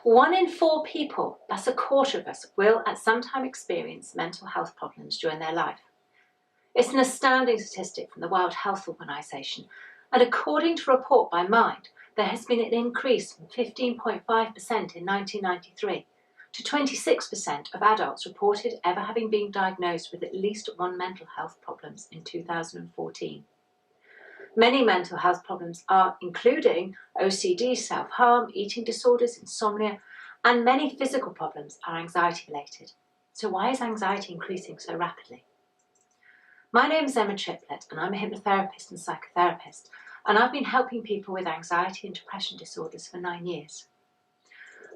1 in 4 people, that's a quarter of us, will at some time experience mental health problems during their life. It's an astounding statistic from the World Health Organization, and according to a report by Mind, there has been an increase from 15.5% in 1993 to 26% of adults reported ever having been diagnosed with at least one mental health problems in 2014. Many mental health problems are including OCD, self-harm, eating disorders, insomnia, and many physical problems are anxiety-related. So why is anxiety increasing so rapidly? My name is Emma Triplett, and I'm a hypnotherapist and psychotherapist, and I've been helping people with anxiety and depression disorders for 9 years.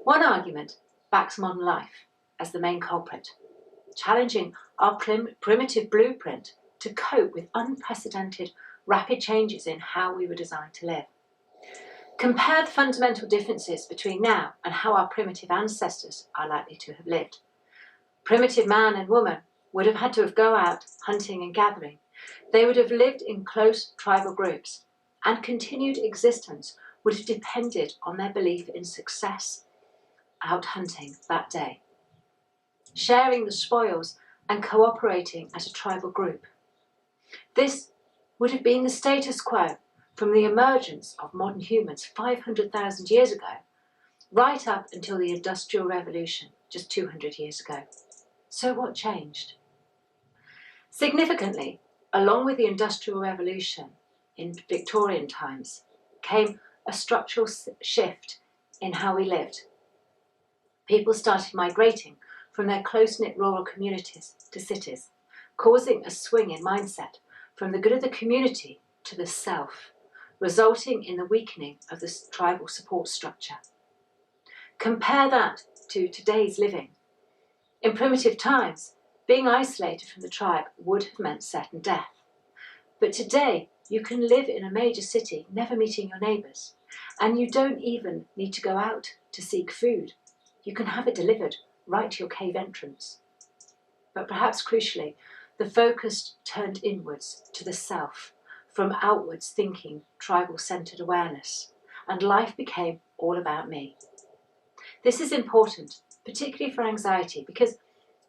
One argument backs modern life as the main culprit, challenging our primitive blueprint to cope with unprecedented rapid changes in how we were designed to live. Compare the fundamental differences between now and how our primitive ancestors are likely to have lived. Primitive man and woman would have had to go out hunting and gathering. They would have lived in close tribal groups, and continued existence would have depended on their belief in success out hunting that day, sharing the spoils and cooperating as a tribal group. This would have been the status quo from the emergence of modern humans 500,000 years ago, right up until the Industrial Revolution just 200 years ago. So what changed? Significantly, along with the Industrial Revolution in Victorian times, came a structural shift in how we lived. People started migrating from their close-knit rural communities to cities, causing a swing in mindset from the good of the community to the self, resulting in the weakening of the tribal support structure. Compare that to today's living. In primitive times, being isolated from the tribe would have meant certain death. But today, you can live in a major city, never meeting your neighbours, and you don't even need to go out to seek food. You can have it delivered right to your cave entrance. But perhaps crucially, the focus turned inwards to the self, from outwards thinking, tribal-centred awareness, and life became all about me. This is important, particularly for anxiety, because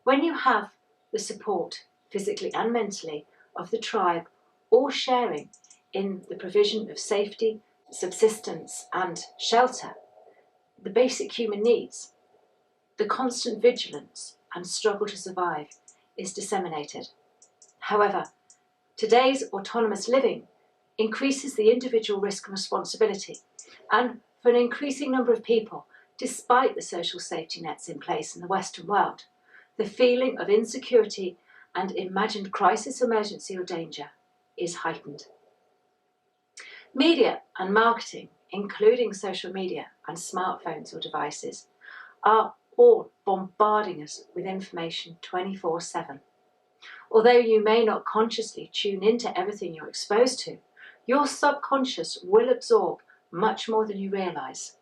when you have the support, physically and mentally, of the tribe, all sharing in the provision of safety, subsistence and shelter, the basic human needs, the constant vigilance and struggle to survive is disseminated. However, today's autonomous living increases the individual risk and responsibility, and for an increasing number of people, despite the social safety nets in place in the Western world, the feeling of insecurity and imagined crisis, emergency or danger is heightened. Media and marketing, including social media and smartphones or devices, are all bombarding us with information 24/7. Although you may not consciously tune into everything you're exposed to, your subconscious will absorb much more than you realise.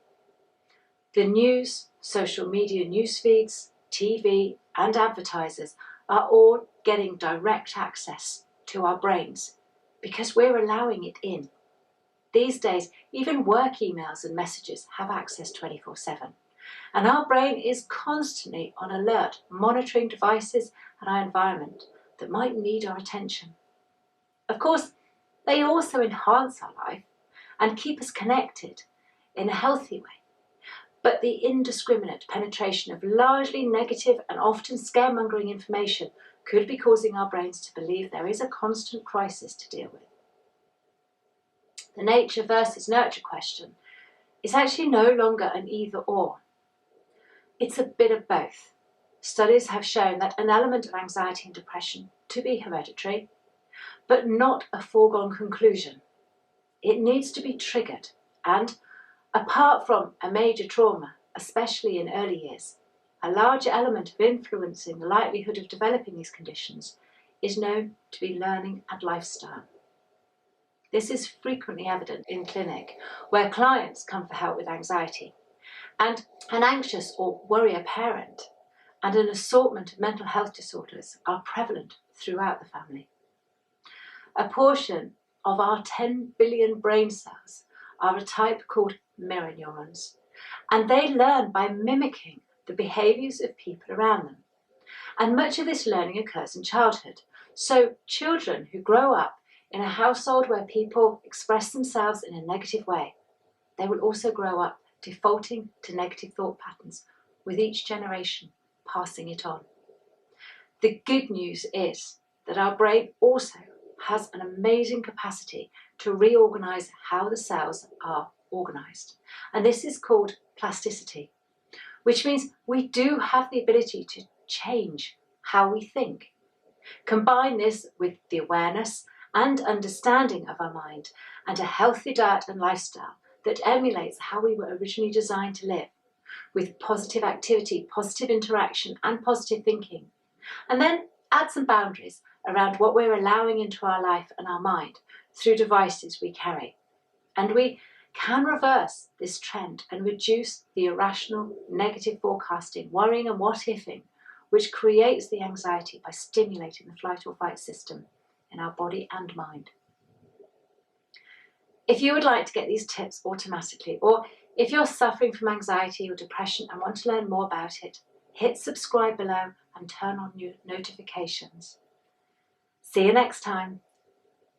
The news, social media news feeds, TV and advertisers are all getting direct access to our brains because we're allowing it in. These days, even work emails and messages have access 24/7. And our brain is constantly on alert, monitoring devices and our environment that might need our attention. Of course, they also enhance our life and keep us connected in a healthy way. But the indiscriminate penetration of largely negative and often scaremongering information could be causing our brains to believe there is a constant crisis to deal with. The nature versus nurture question is actually no longer an either-or. It's a bit of both. Studies have shown that an element of anxiety and depression to be hereditary, but not a foregone conclusion. It needs to be triggered, and apart from a major trauma, especially in early years, a large element of influencing the likelihood of developing these conditions is known to be learning and lifestyle. This is frequently evident in clinic, where clients come for help with anxiety, and an anxious or worrier parent and an assortment of mental health disorders are prevalent throughout the family. A portion of our 10 billion brain cells are a type called mirror neurons, and they learn by mimicking the behaviours of people around them. And much of this learning occurs in childhood. So children who grow up in a household where people express themselves in a negative way, they will also grow up defaulting to negative thought patterns, with each generation passing it on. The good news is that our brain also has an amazing capacity to reorganise how the cells are organised. And this is called plasticity, which means we do have the ability to change how we think. Combine this with the awareness and understanding of our mind and a healthy diet and lifestyle that emulates how we were originally designed to live, with positive activity, positive interaction and positive thinking. And then add some boundaries around what we're allowing into our life and our mind through devices we carry. And we can reverse this trend and reduce the irrational, negative forecasting, worrying and what-ifing, which creates the anxiety by stimulating the flight or fight system in our body and mind. If you would like to get these tips automatically, or if you're suffering from anxiety or depression and want to learn more about it, hit subscribe below and turn on your notifications. See you next time.